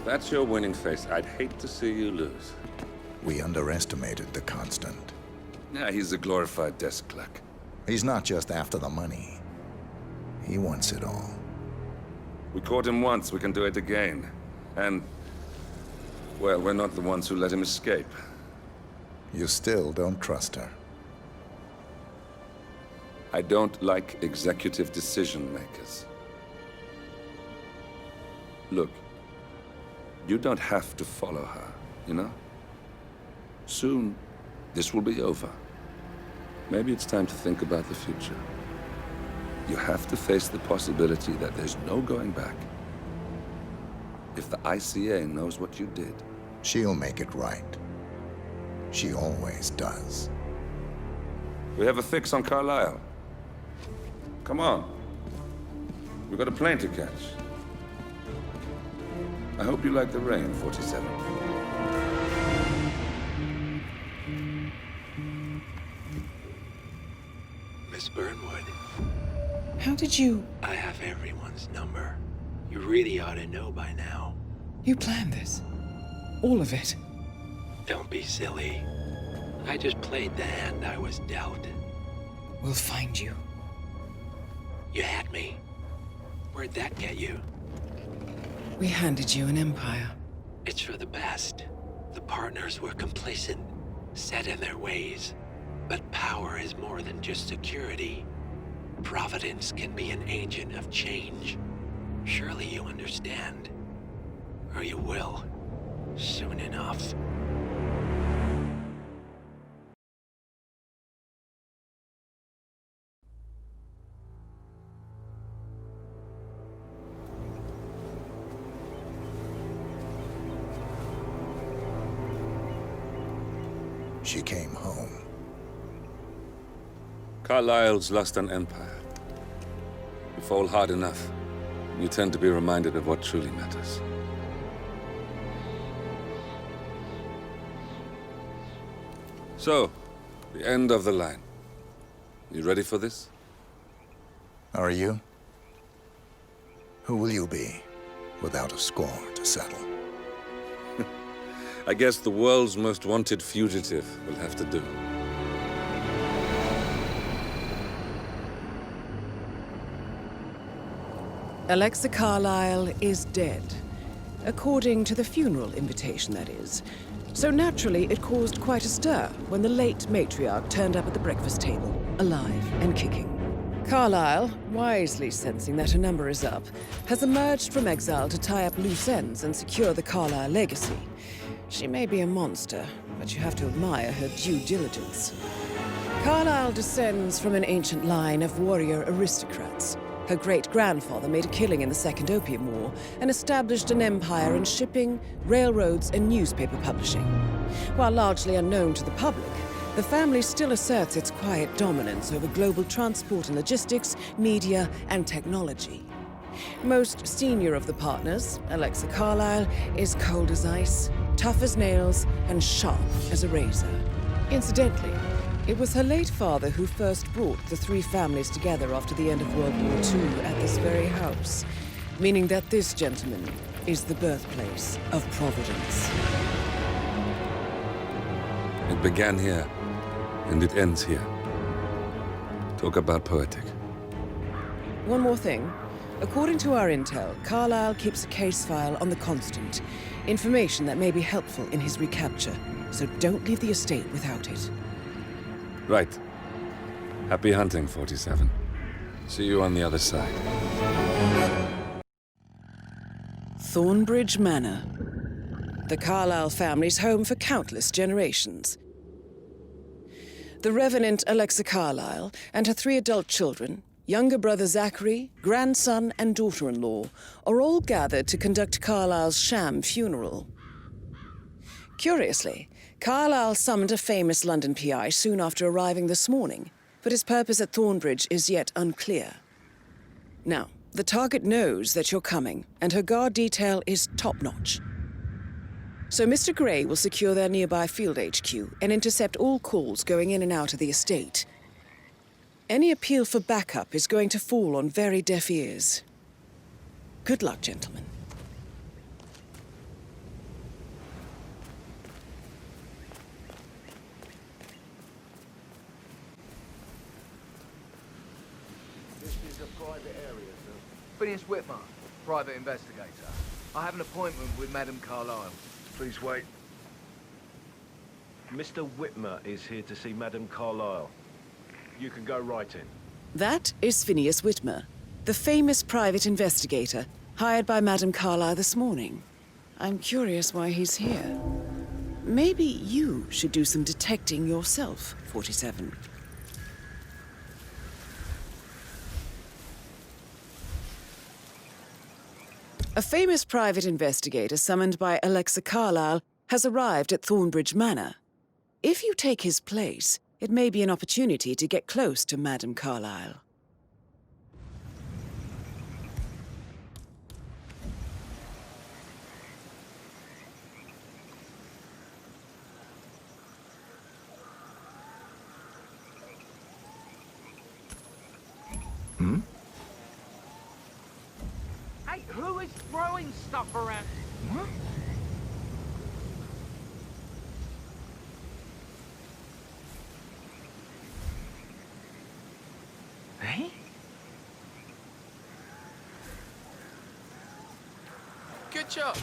that's your winning face, I'd hate to see you lose. We underestimated the Constant. Yeah, he's a glorified desk clerk. He's not just after the money. He wants it all. We caught him once, we can do it again. And, well, we're not the ones who let him escape. You still don't trust her. I don't like executive decision makers. Look, you don't have to follow her, you know? Soon, this will be over. Maybe it's time to think about the future. You have to face the possibility that there's no going back. If the ICA knows what you did, She'll make it right. She always does. we have a fix on Carlisle. Come on. We've got a plane to catch. I hope you like the rain, 47. Miss Burnwood, How did you... I have everyone's number. You really ought to know by now. You planned this? All of it? Don't be silly. I just played the hand I was dealt. We'll find you. You had me. Where'd that get you? We handed you an empire. It's for the best. The partners were complacent, set in their ways. But power is more than just security. Providence can be an agent of change. Surely you understand. Or you will. Soon enough. She came home. Carlisle's lost an empire. You fall hard enough, you tend to be reminded of what truly matters. So, the end of the line. You ready for this? Are you? Who will you be, without a score to settle? I guess the world's most wanted fugitive will have to do. Alexa Carlisle is dead. According to the funeral invitation, that is. So naturally, it caused quite a stir when the late matriarch turned up at the breakfast table, alive and kicking. Carlisle, wisely sensing that her number is up, has emerged from exile to tie up loose ends and secure the Carlisle legacy. She may be a monster, but you have to admire her due diligence. Carlisle descends from an ancient line of warrior aristocrats. Her great-grandfather made a killing in the Second Opium War and established an empire in shipping, railroads, and newspaper publishing. While largely unknown to the public, the family still asserts its quiet dominance over global transport and logistics, media, and technology. Most senior of the partners, Alexa Carlisle, is cold as ice, tough as nails, and sharp as a razor. Incidentally, it was her late father who first brought the three families together after the end of World War II at this very house, meaning that this gentleman is the birthplace of Providence. It began here, and it ends here. Talk about poetic. One more thing. According to our intel, Carlisle keeps a case file on the Constant. Information that may be helpful in his recapture, so don't leave the estate without it. Right. Happy hunting, 47. See you on the other side. Thornbridge Manor. The Carlisle family's home for countless generations. The Revenant Alexa Carlisle and her 3 adult children, younger brother Zachary, grandson and daughter-in-law, are all gathered to conduct Carlisle's sham funeral. Curiously, Carlisle summoned a famous London PI soon after arriving this morning, but his purpose at Thornbridge is yet unclear. Now, the target knows that you're coming, and her guard detail is top-notch. So Mr. Gray will secure their nearby field HQ and intercept all calls going in and out of the estate. Any appeal for backup is going to fall on very deaf ears. Good luck, gentlemen. private area, sir. Phineas Whitmer, private investigator. I have an appointment with Madame Carlisle. Please wait. Mr. Whitmer is here to see Madame Carlisle. You can go right in. That is Phineas Whitmer, the famous private investigator hired by Madame Carlisle this morning. I'm curious why he's here. Maybe you should do some detecting yourself, 47. A famous private investigator summoned by Alexa Carlisle has arrived at Thornbridge Manor. If you take his place, it may be an opportunity to get close to Madame Carlisle. Hey, who is throwing stuff around? Huh? Hey? Good job.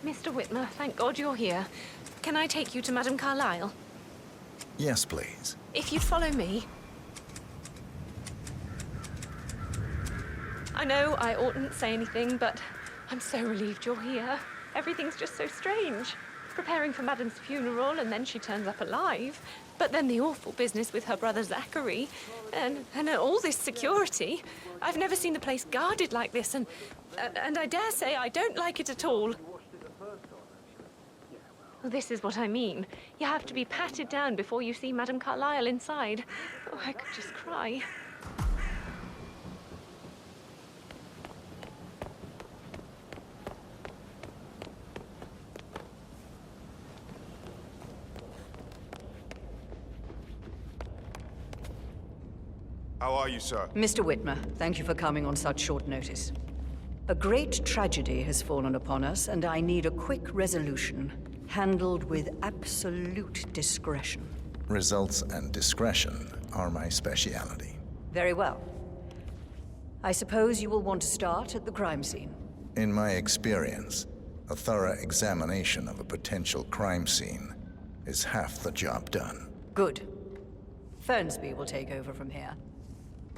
Mr. Whitmer, thank God you're here. Can I take you to Madame Carlisle? Yes, please. If you'd follow me. I know I oughtn't say anything, but I'm so relieved you're here. Everything's just so strange. Preparing for Madame's funeral, and then she turns up alive. But then the awful business with her brother Zachary, and all this security. I've never seen the place guarded like this, and I dare say I don't like it at all. Well, this is what I mean. You have to be patted down before you see Madame Carlisle inside. Oh, I could just cry. How are you, sir? Mr. Whitmer, thank you for coming on such short notice. A great tragedy has fallen upon us, and I need a quick resolution, handled with absolute discretion. Results and discretion are my speciality. Very well. I suppose you will want to start at the crime scene. In my experience, a thorough examination of a potential crime scene is half the job done. Good. Fernsby will take over from here.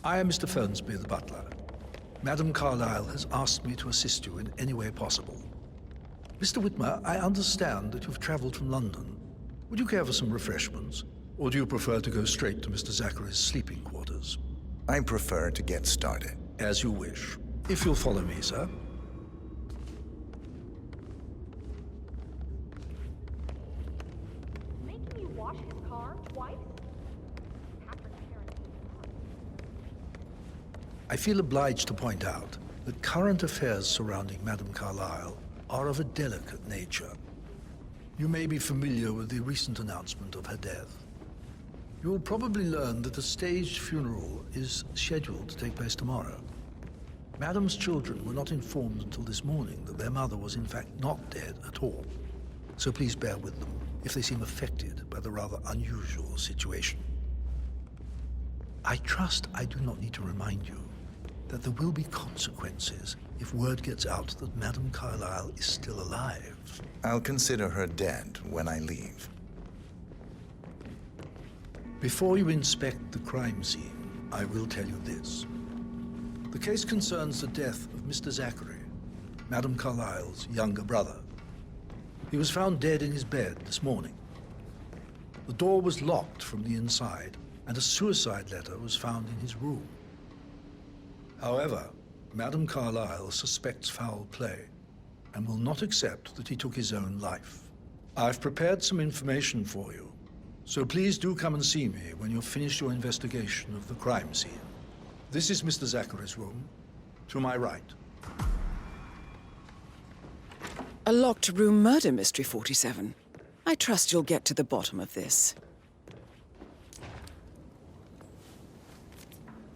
I am Mr. Fernsby, the butler. Madame Carlisle has asked me to assist you in any way possible. Mr. Whitmer, I understand that you've traveled from London. Would you care for some refreshments? Or do you prefer to go straight to Mr. Zachary's sleeping quarters? I prefer to get started. As you wish. If you'll follow me, sir. Making you wash his car twice? I feel obliged to point out that current affairs surrounding Madame Carlisle are of a delicate nature. You may be familiar with the recent announcement of her death. You will probably learn that a staged funeral is scheduled to take place tomorrow. Madame's children were not informed until this morning that their mother was in fact not dead at all. So please bear with them if they seem affected by the rather unusual situation. I trust I do not need to remind you that there will be consequences if word gets out that Madame Carlisle is still alive. I'll consider her dead when I leave. Before you inspect the crime scene, I will tell you this. The case concerns the death of Mr. Zachary, Madame Carlisle's younger brother. He was found dead in his bed this morning. The door was locked from the inside, and a suicide letter was found in his room. However, Madame Carlisle suspects foul play and will not accept that he took his own life. I've prepared some information for you, so please do come and see me when you've finished your investigation of the crime scene. This is Mr. Zachary's room, to my right. A locked room murder mystery, 47. I trust you'll get to the bottom of this.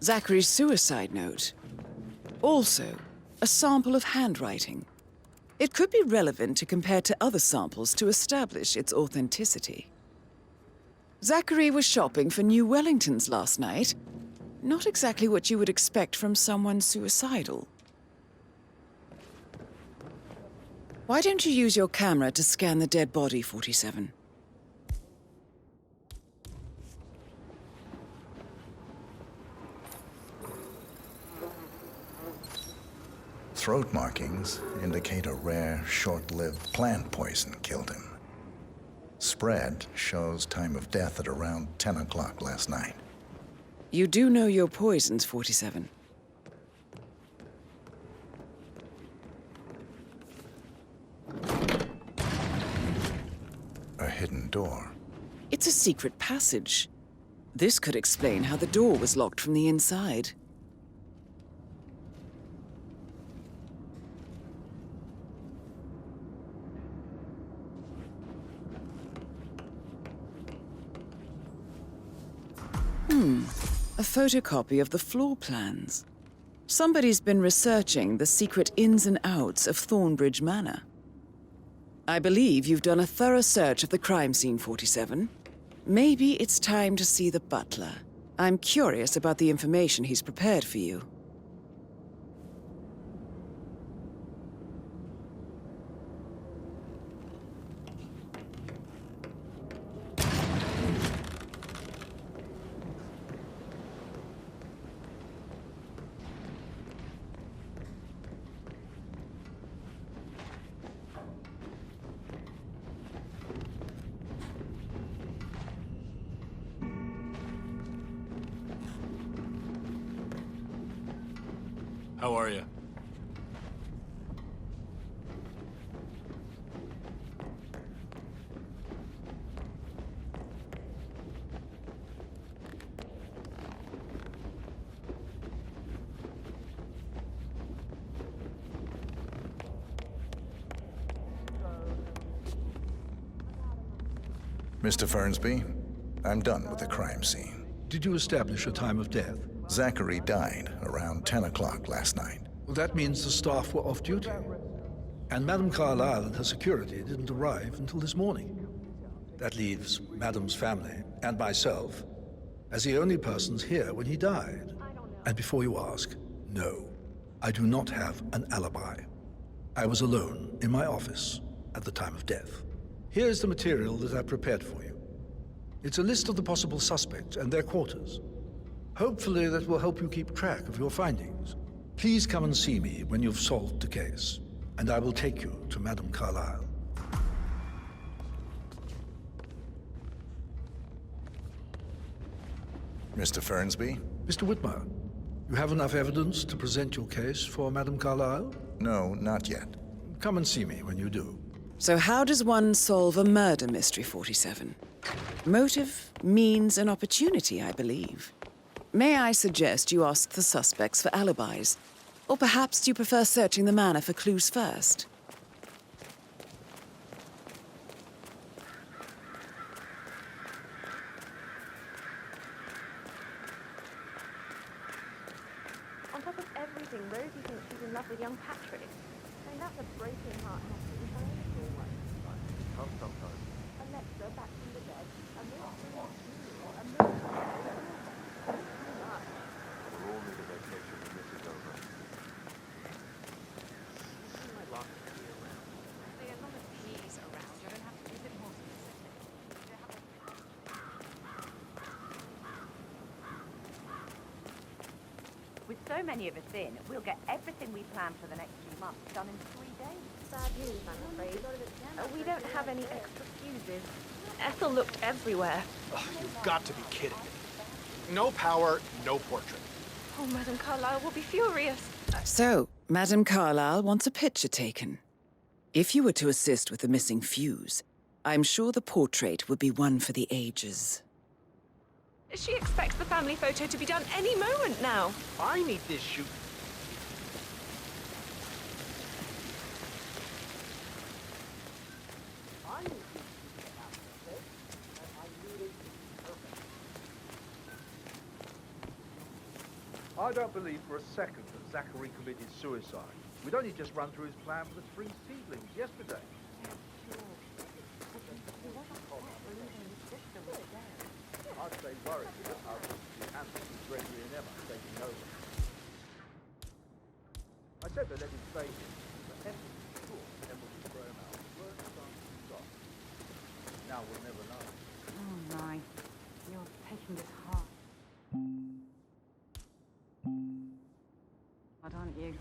Zachary's suicide note. Also, a sample of handwriting. It could be relevant to compare to other samples to establish its authenticity. Zachary was shopping for New Wellingtons last night. Not exactly what you would expect from someone suicidal. Why don't you use your camera to scan the dead body, 47? Throat markings indicate a rare, short-lived plant poison killed him. Spread shows time of death at around 10 o'clock last night. You do know your poisons, 47. A hidden door. It's a secret passage. This could explain how the door was locked from the inside. A photocopy of the floor plans. Somebody's been researching the secret ins and outs of Thornbridge Manor. I believe you've done a thorough search of the crime scene, 47. Maybe it's time to see the butler. I'm curious about the information he's prepared for you. How are you? Mr. Fernsby, I'm done with the crime scene. Did you establish a time of death? Zachary died around 10 o'clock last night. Well, that means the staff were off duty. And Madame Carlisle and her security didn't arrive until this morning. That leaves Madame's family and myself as the only persons here when he died. And before you ask, no, I do not have an alibi. I was alone in my office at the time of death. Here's the material that I prepared for you. It's a list of the possible suspects and their quarters. Hopefully that will help you keep track of your findings. Please come and see me when you've solved the case, and I will take you to Madame Carlisle. Mr. Fernsby? Mr. Whitmer, you have enough evidence to present your case for Madame Carlisle? No, not yet. Come and see me when you do. So how does one solve a murder mystery, 47? Motive, means, and opportunity, I believe. May I suggest you ask the suspects for alibis? Or perhaps you prefer searching the manor for clues first? On top of everything, Rosie thinks she's in love with young Patrick. I mean, that's a breaking heart. Sometimes. Alexa, back from the dead. We'll all need a vacation when this is over. With so many of us in, we'll get everything we planned for the next few months done in 3 days. Sad news, I'm afraid. We don't have any extra fuses. Ethel looked everywhere. Oh, you've got to be kidding me. No power, no portrait. Oh, Madame Carlisle will be furious. So, Madame Carlisle wants a picture taken. If you were to assist with the missing fuse, I'm sure the portrait would be one for the ages. She expects the family photo to be done any moment now. I need this shoot. I don't believe for a second that Zachary committed suicide. We'd only just run through his plan for the spring seedlings yesterday. I'd stay worried about how the answer was Gregory and Emma taking over. I said they let him stay here, but Emma was sure Emma would throw him out. Words started to stop. Now we'll never know. Oh my, you're taking this hard. Why don't you?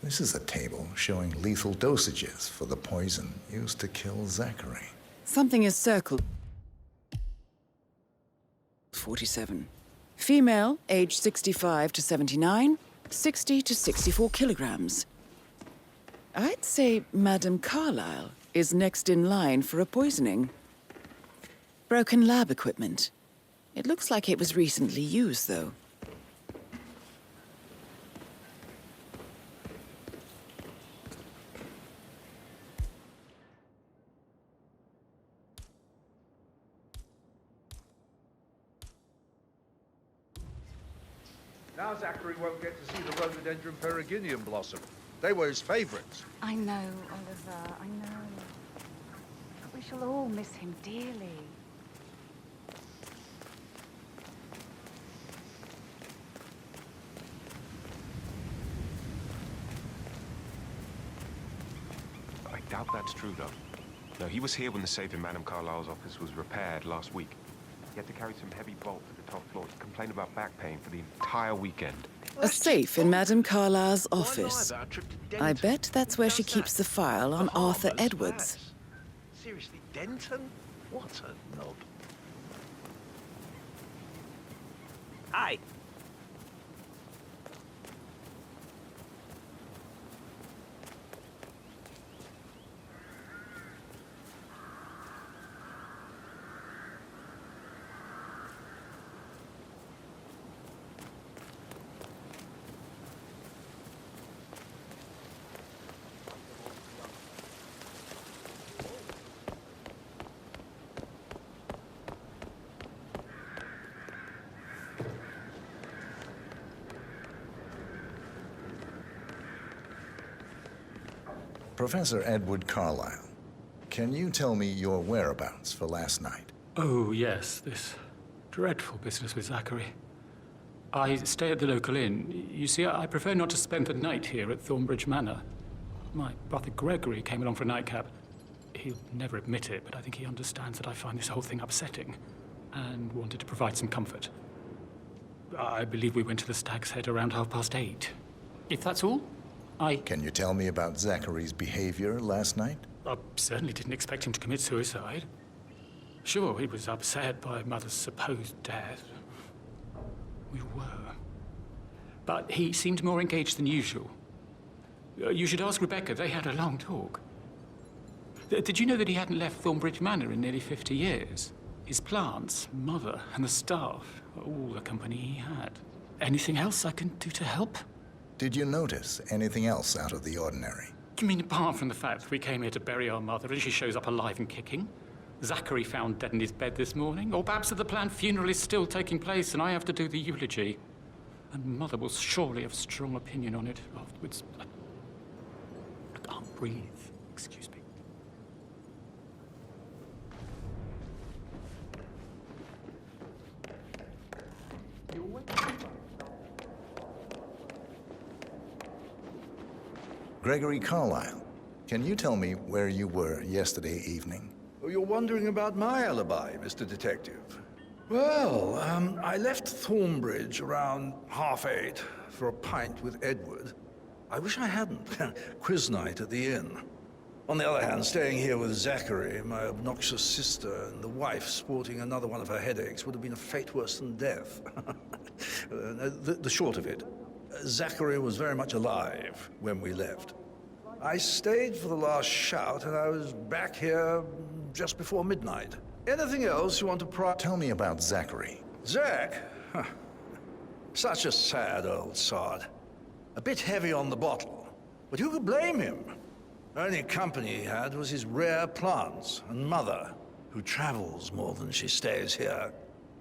This is a table showing lethal dosages for the poison used to kill Zachary. Something is circled. 47. Female, age 65 to 79, 60 to 64 kilograms. I'd say Madame Carlisle is next in line for a poisoning. Broken lab equipment. It looks like it was recently used, though. Now Zachary won't get to see the rhododendron peregrinium blossom. They were his favourites. I know, Oliver, I know. But we shall all miss him dearly. I doubt that's true, though. No, he was here when the safe in Madame Carlisle's office was repaired last week. He had to carry some heavy bolts to the top floor to complain about back pain for the entire weekend. A safe in Madame Carlisle's office. I bet that's where she keeps the file on Arthur Edwards. Seriously, Denton? What a nod. Hi. Professor Edward Carlisle, can you tell me your whereabouts for last night? Oh, yes, this dreadful business with Zachary. I stay at the local inn. You see, I prefer not to spend the night here at Thornbridge Manor. My brother Gregory came along for a nightcap. He'll never admit it, but I think he understands that I find this whole thing upsetting and wanted to provide some comfort. I believe we went to the Stag's Head around 8:30. If that's all, Can you tell me about Zachary's behavior last night? I certainly didn't expect him to commit suicide. Sure, he was upset by Mother's supposed death. We were. But he seemed more engaged than usual. You should ask Rebecca. They had a long talk. Did you know that he hadn't left Thornbridge Manor in nearly 50 years? His plants, Mother, and the staff, all the company he had. Anything else I can do to help? Did you notice anything else out of the ordinary? You mean apart from the fact that we came here to bury our mother and she shows up alive and kicking? Zachary found dead in his bed this morning? Or perhaps that the planned funeral is still taking place and I have to do the eulogy? And Mother will surely have a strong opinion on it afterwards. I can't breathe. Excuse me. Gregory Carlisle, can you tell me where you were yesterday evening? Oh, you're wondering about my alibi, Mr. Detective. Well, I left Thornbridge around 8:30 for a pint with Edward. I wish I hadn't. Quiz night at the inn. On the other hand, staying here with Zachary, my obnoxious sister, and the wife sporting another one of her headaches would have been a fate worse than death. The short of it, Zachary was very much alive when we left. I stayed for the last shout, and I was back here just before midnight. Anything else you want to Tell me about Zachary. Zach? Huh. Such a sad old sod. A bit heavy on the bottle, but who could blame him? Only company he had was his rare plants and mother, who travels more than she stays here.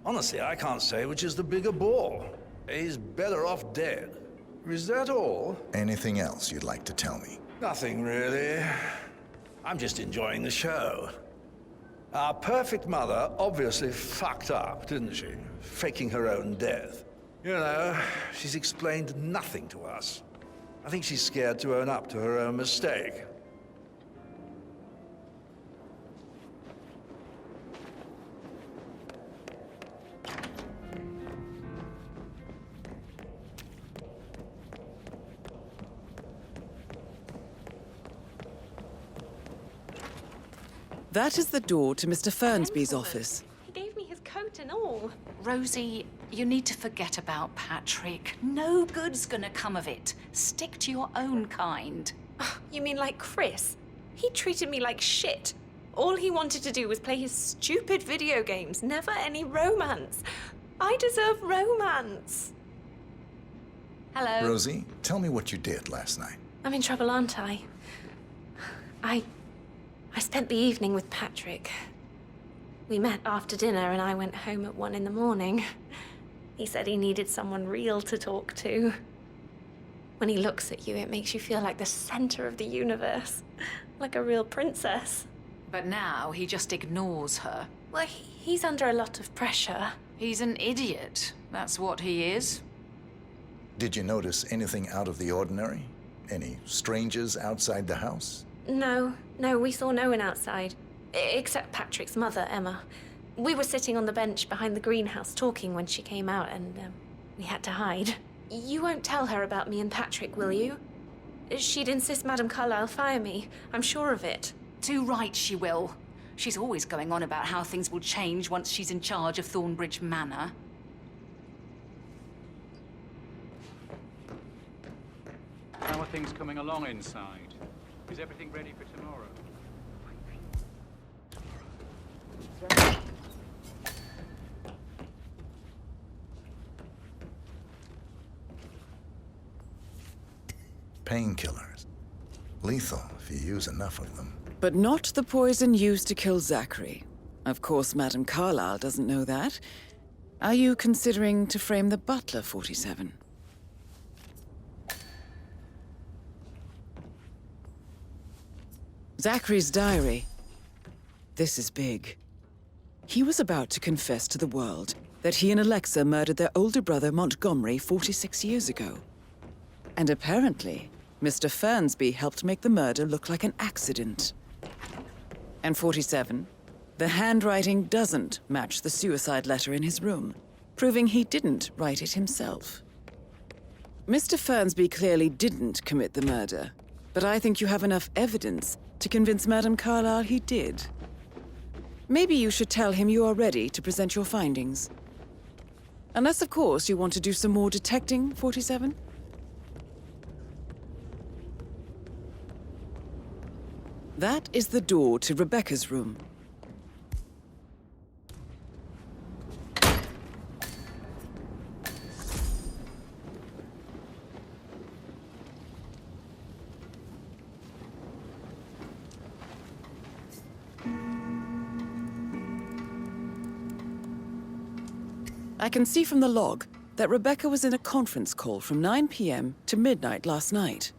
Honestly, I can't say which is the bigger bore. He's better off dead. Is that all? Anything else you'd like to tell me? Nothing really. I'm just enjoying the show. Our perfect mother obviously fucked up, didn't she? Faking her own death. You know, she's explained nothing to us. I think she's scared to own up to her own mistake. That is the door to Mr. Fernsby's office. He gave me his coat and all. Rosie, you need to forget about Patrick. No good's gonna come of it. Stick to your own kind. You mean like Chris? He treated me like shit. All he wanted to do was play his stupid video games, never any romance. I deserve romance. Hello. Rosie, tell me what you did last night. I'm in trouble, aren't I? I spent the evening with Patrick. We met after dinner and I went home at 1 in the morning. He said he needed someone real to talk to. When he looks at you, it makes you feel like the center of the universe. Like a real princess. But now he just ignores her. Well, he's under a lot of pressure. He's an idiot. That's what he is. Did you notice anything out of the ordinary? Any strangers outside the house? No, we saw no one outside. Except Patrick's mother, Emma. We were sitting on the bench behind the greenhouse talking when she came out and we had to hide. You won't tell her about me and Patrick, will you? She'd insist Madame Carlisle fire me. I'm sure of it. Too right she will. She's always going on about how things will change once she's in charge of Thornbridge Manor. How are things coming along inside? Is everything ready for tomorrow? Painkillers. Lethal if you use enough of them. But not the poison used to kill Zachary. Of course, Madame Carlisle doesn't know that. Are you considering to frame the butler, 47? Zachary's diary. This is big. He was about to confess to the world that he and Alexa murdered their older brother Montgomery 46 years ago. And apparently, Mr. Fernsby helped make the murder look like an accident. And 47, the handwriting doesn't match the suicide letter in his room, proving he didn't write it himself. Mr. Fernsby clearly didn't commit the murder, but I think you have enough evidence to convince Madame Carlisle he did. Maybe you should tell him you are ready to present your findings. Unless, of course, you want to do some more detecting, 47? That is the door to Rebecca's room. I can see from the log that Rebecca was in a conference call from 9 p.m. to midnight last night.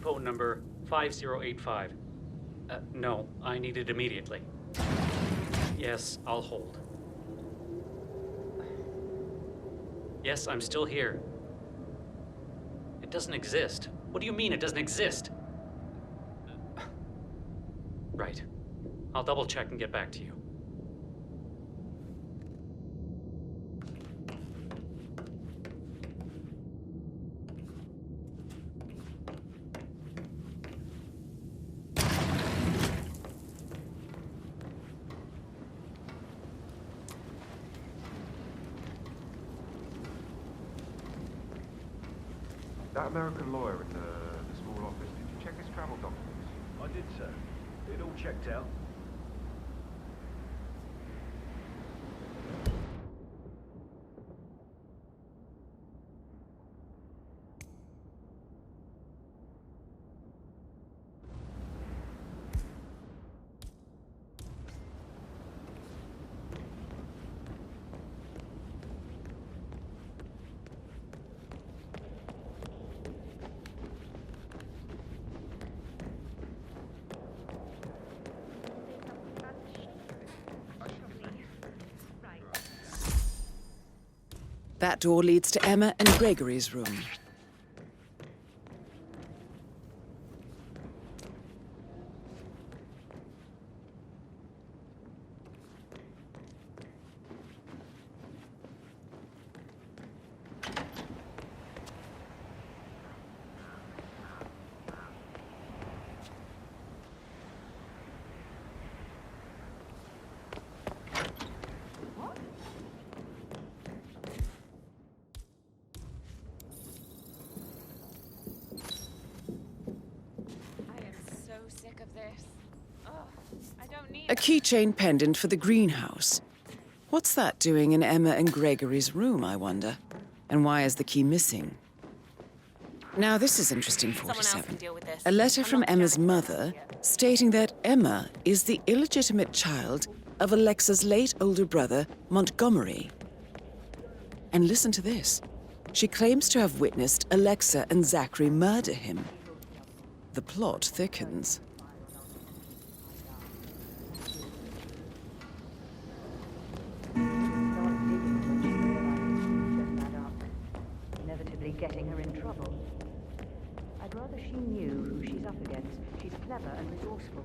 depot number 5085. No, I need it immediately. Yes, I'll hold. Yes, I'm still here. It doesn't exist. What do you mean it doesn't exist? Right. I'll double check and get back to you. That American lawyer in the small office, did you check his travel documents? I did, sir. It all checked out. That door leads to Emma and Gregory's room. A keychain pendant for the greenhouse. What's that doing in Emma and Gregory's room, I wonder? And why is the key missing? Now, this is interesting, 47. A letter from Emma's mother stating that Emma is the illegitimate child of Alexa's late older brother, Montgomery. And listen to this. She claims to have witnessed Alexa and Zachary murder him. The plot thickens. Inevitably getting her in trouble. I'd rather she knew who she's up against. She's clever and resourceful.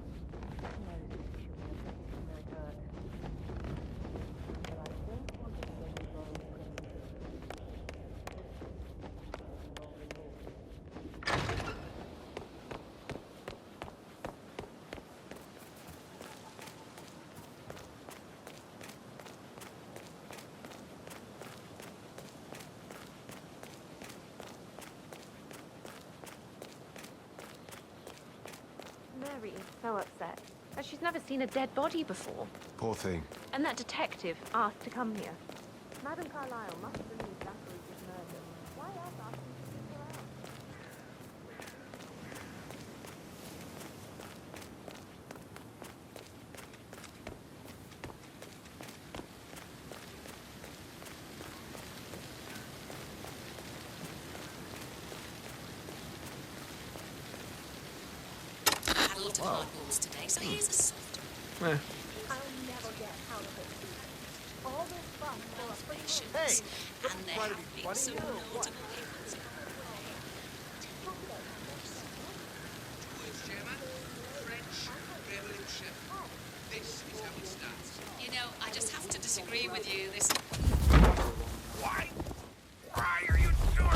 Mary is so upset. As she's never seen a dead body before. Poor thing. And that detective asked to come here. Madam Carlisle must have believed Zachary was murdered. Why else ask him to figure out? Had a lot of hard balls today, so here's a soft one. I'll never get out of it. All this fun for a free Patience, and there have been some notable hiccups. You know, I just have to disagree with you. This. Why? Why are you doing?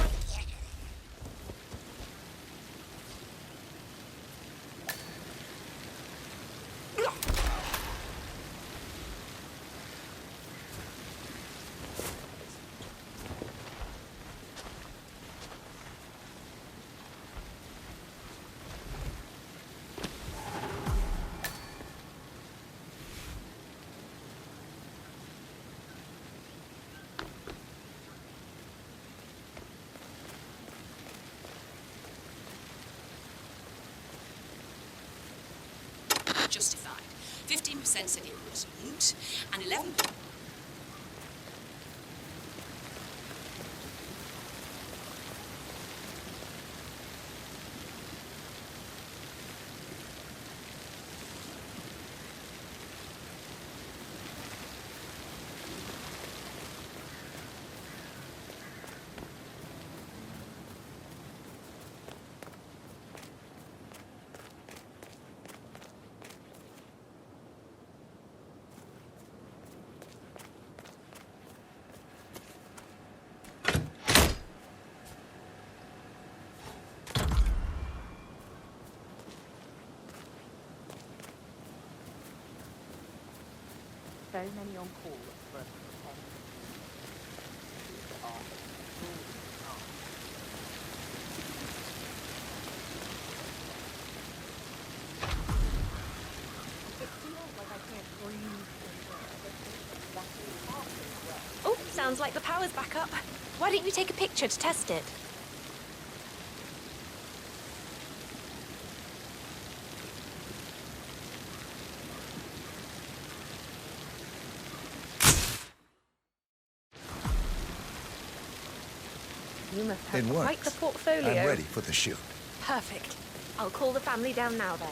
Justified. 15% said it was moot, and 11. so many on call for Oh, sounds like the power's back up. Why don't you take a picture to test it? You must have It quite the works. portfolio. I'm ready for the shoot. Perfect. I'll call the family down now then.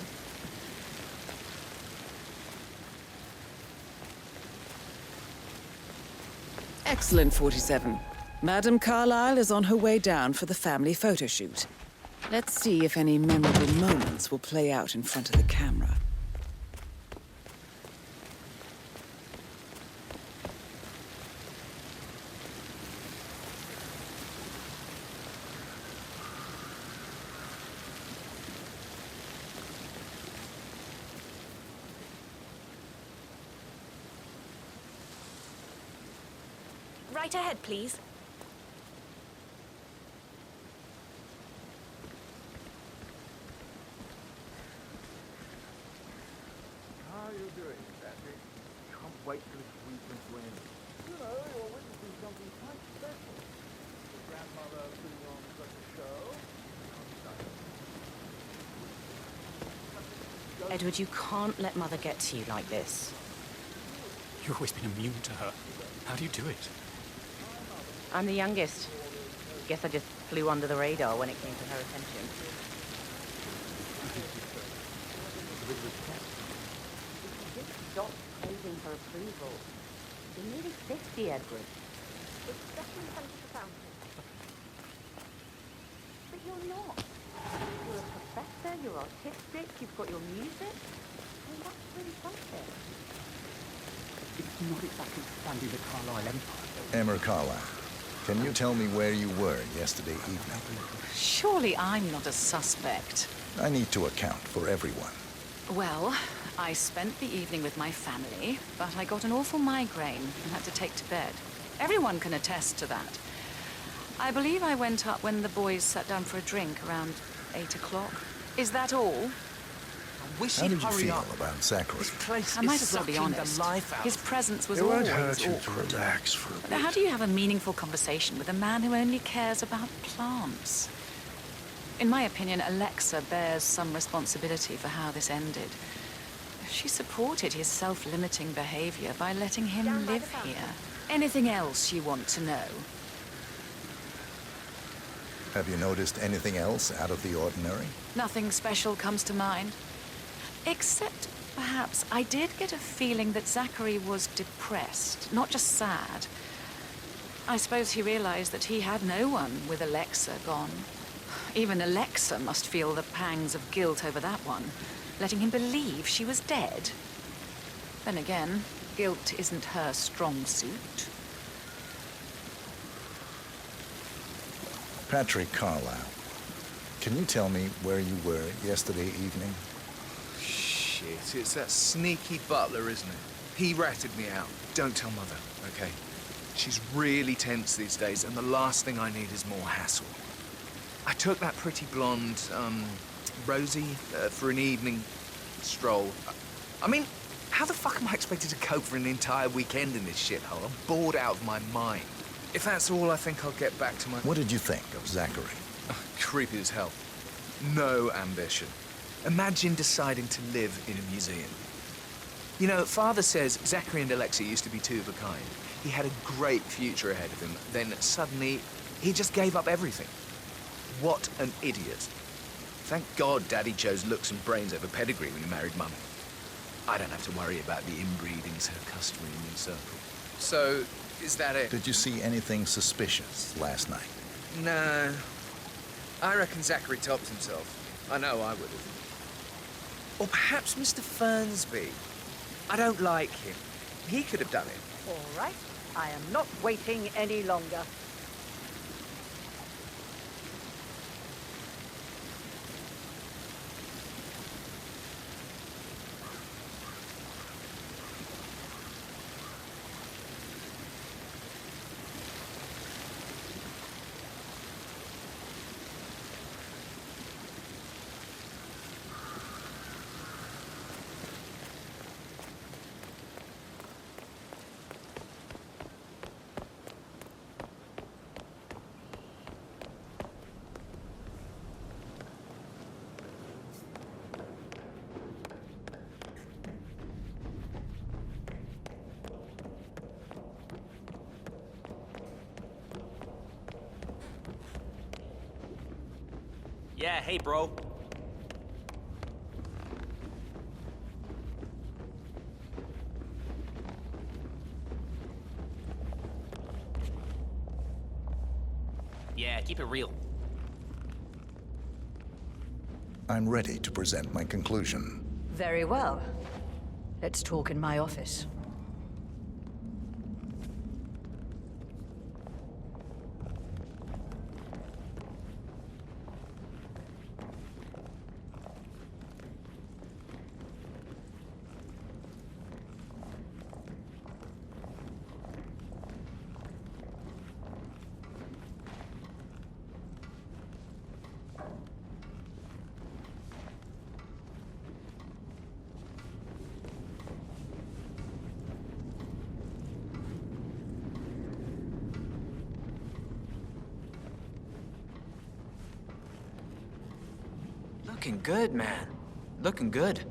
Excellent, 47. Madame Carlisle is on her way down for the family photo shoot. Let's see if any memorable moments will play out in front of the camera. Right ahead, please. How are you doing, Patrick? Can't wait for this weekend to end. You know, you're witnessing something quite special. Your grandmother putting on such a show. Edward, you can't let Mother get to you like this. You've always been immune to her. How do you do it? I'm the youngest. Guess I just flew under the radar when it came to her attention. Stop craving her approval. You're nearly 50, Edward. It's just in front of the fountain. But you're not. You're a professor, you're artistic, you've got your music. I mean, that's really something. It's not exactly standing the Carlisle Empire. Emma Carlisle, can you tell me where you were yesterday evening? Surely I'm not a suspect. I need to account for everyone. Well, I spent the evening with my family, but I got an awful migraine and had to take to bed. Everyone can attest to that. I believe I went up when the boys sat down for a drink around 8 o'clock. Is that all? How did you feel about Zachary? I might as well be honest. His presence was It always won't hurt you to awkward. relax for a But bit. how do you have a meaningful conversation with a man who only cares about plants? In my opinion, Alexa bears some responsibility for how this ended. She supported his self-limiting behavior by letting him live here. Anything else you want to know? Have you noticed anything else out of the ordinary? Nothing special comes to mind. Except, perhaps, I did get a feeling that Zachary was depressed, not just sad. I suppose he realized that he had no one with Alexa gone. Even Alexa must feel the pangs of guilt over that one, letting him believe she was dead. Then again, guilt isn't her strong suit. Patrick Carlisle, can you tell me where you were yesterday evening? Shit, it's that sneaky butler, isn't it? He ratted me out. Don't tell Mother, okay? She's really tense these days, and the last thing I need is more hassle. I took that pretty blonde, Rosie, for an evening stroll. I mean, how the fuck am I expected to cope for an entire weekend in this shithole? I'm bored out of my mind. If that's all, I think I'll get back to my... What did you think of Zachary? Creepy as hell. No ambition. Imagine deciding to live in a museum. You know, Father says Zachary and Alexa used to be two of a kind. He had a great future ahead of him. Then suddenly, he just gave up everything. What an idiot. Thank God Daddy chose looks and brains over pedigree when he married Mum. I don't have to worry about the inbreeding so customary in the circle. So, is that it? Did you see anything suspicious last night? No. I reckon Zachary topped himself. I know I would have. Or perhaps Mr. Fernsby. I don't like him. He could have done it. All right. I am not waiting any longer. Yeah, hey, bro. Yeah, keep it real. I'm ready to present my conclusion. Very well. Let's talk in my office. Looking good, man. Looking good.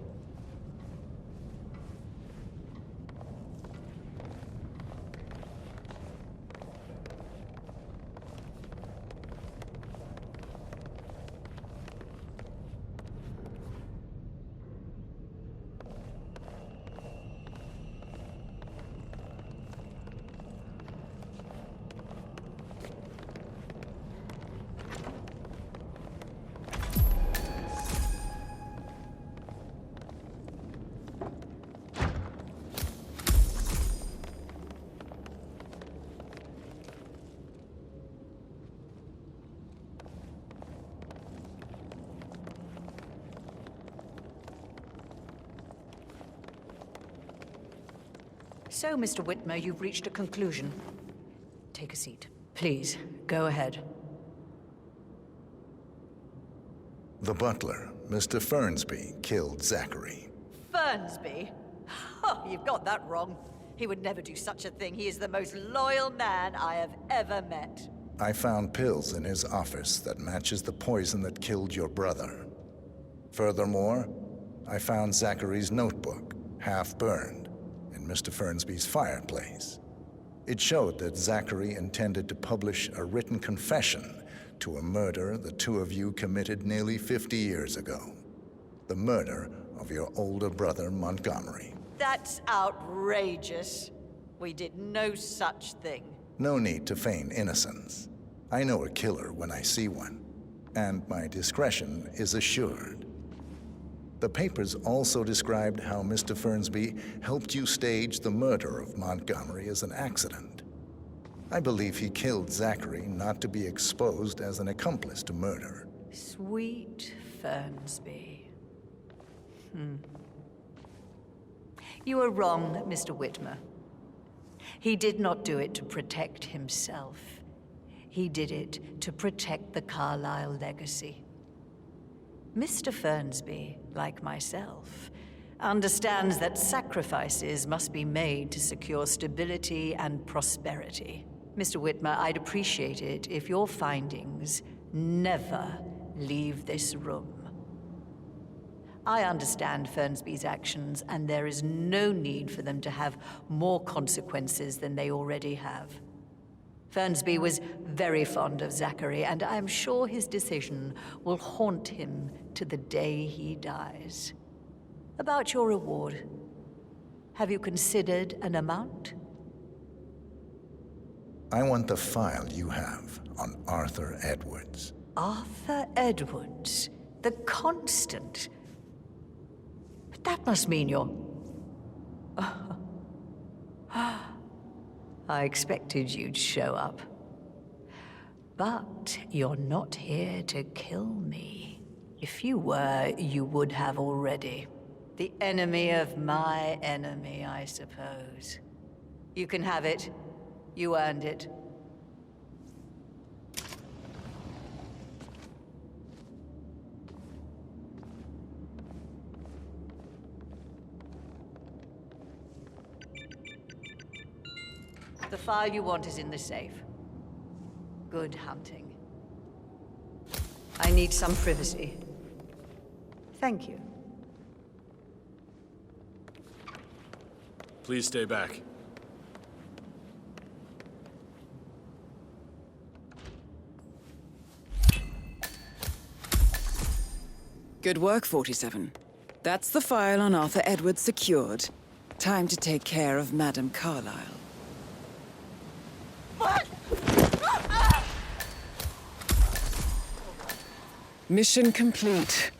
So, Mr. Whitmer, you've reached a conclusion. Take a seat. Please, go ahead. The butler, Mr. Fernsby, killed Zachary. Fernsby? Oh, you've got that wrong. He would never do such a thing. He is the most loyal man I have ever met. I found pills in his office that matches the poison that killed your brother. Furthermore, I found Zachary's notebook, half burned, in Mr. Fernsby's fireplace. It showed that Zachary intended to publish a written confession to a murder the two of you committed nearly 50 years ago. The murder of your older brother, Montgomery. That's outrageous. We did no such thing. No need to feign innocence. I know a killer when I see one, and my discretion is assured. The papers also described how Mr. Fernsby helped you stage the murder of Montgomery as an accident. I believe he killed Zachary not to be exposed as an accomplice to murder. Sweet Fernsby. You are wrong, Mr. Whitmer. He did not do it to protect himself. He did it to protect the Carlisle legacy. Mr. Fernsby, like myself, understands that sacrifices must be made to secure stability and prosperity. Mr. Whitmer, I'd appreciate it if your findings never leave this room. I understand Fernsby's actions, and there is no need for them to have more consequences than they already have. Fernsby was very fond of Zachary, and I'm sure his decision will haunt him to the day he dies. About your reward, have you considered an amount? I want the file you have on Arthur Edwards. Arthur Edwards, the Constant. But that must mean you're... I expected you'd show up. But you're not here to kill me. If you were, you would have already. The enemy of my enemy, I suppose. You can have it. You earned it. The file you want is in the safe. Good hunting. I need some privacy. Thank you. Please stay back. Good work, 47. That's the file on Arthur Edwards secured. Time to take care of Madame Carlisle. Mission complete.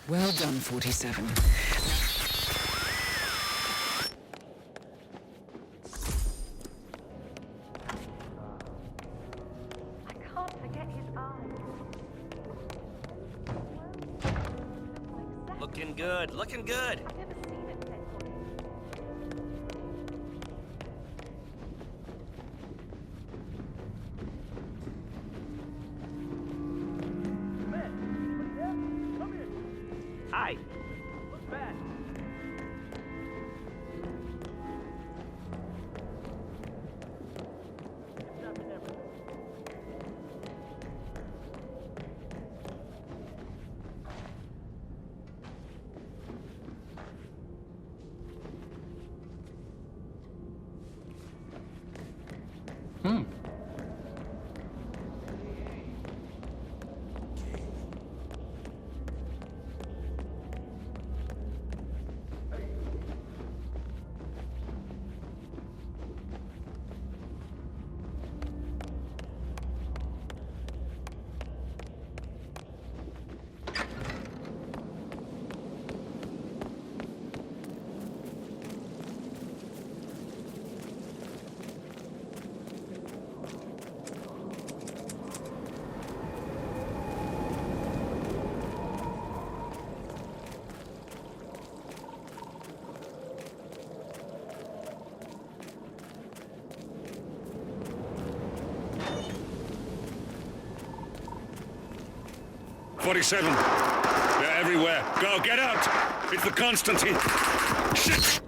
Well done, 47. Looking good, looking good. Hi. Look back. "47. They're everywhere. Go, get out! It's the Constantine. Shit!